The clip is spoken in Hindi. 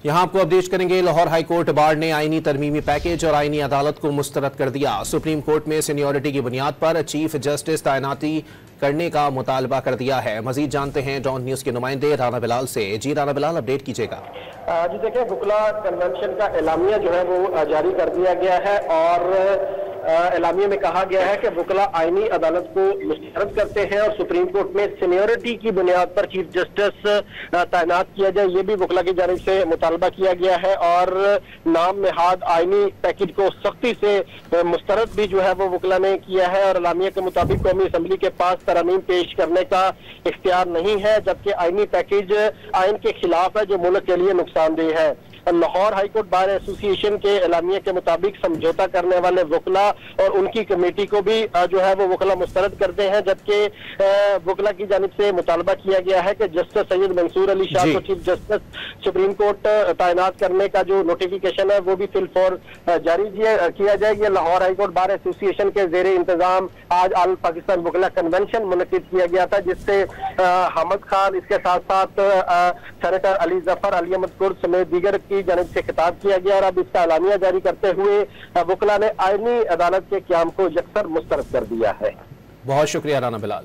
यहाँ आपको अपडेट करेंगे। लाहौर हाई कोर्ट बार ने आईनी तरमीमी पैकेज और आईनी अदालत को मुस्तरद कर दिया। सुप्रीम कोर्ट में सीनियरिटी की बुनियाद पर चीफ जस्टिस तैनाती करने का मुतालबा कर दिया है। मजीद जानते हैं डॉन न्यूज के नुमाइंदे राना बिलाल से। जी राना बिलाल, अपडेट कीजिएगा। जी देखिए, वुकला कन्वेंशन का एलामिया जो है वो जारी कर दिया गया है और एलामिया में कहा गया है कि वुकला आईनी अदालत को मुस्तरद करते हैं और सुप्रीम कोर्ट में सीनियरिटी की बुनियाद पर चीफ जस्टिस तैनात किया जाए, ये भी वुकला की जानिब से मुतालबा किया गया है। और नाम नहाद आईनी पैकेज को सख्ती से मुस्तरद भी जो है वो वुकला ने किया है और एलामिया के मुताबिक कौमी असम्बली के पास तरमीम पेश करने का इख्तियार नहीं है, जबकि आईनी पैकेज आइन के खिलाफ है जो मुल्क के लिए नुकसानदेह है। Lahore high court bar association के एलामिया के मुताबिक समझौता करने वाले वुकला और उनकी कमेटी को भी जो है वो वुकला मुस्तरद करते हैं, जबकि वुकला की जानिब से मुतालबा किया गया है कि जस्टिस सैयद मंसूर अली शाह को चीफ जस्टिस सुप्रीम कोर्ट तैनात करने का जो नोटिफिकेशन है वो भी फिलफौर जारी किया जाएगा। Lahore high court bar association के जेर इंतजाम आज आल पाकिस्तान वुकला कन्वेंशन मुनक्किद किया गया था, जिससे हमद खान, इसके साथ साथ सेनेटर अली जफर, अली अहमद कुर्द समेत दीगर की जानिब से खिताब किया गया और अब इसका एलानिया जारी करते हुए वुकला ने आईनी अदालत के क़याम को यकसर मुस्तरद कर दिया है। बहुत शुक्रिया राना बिलाल।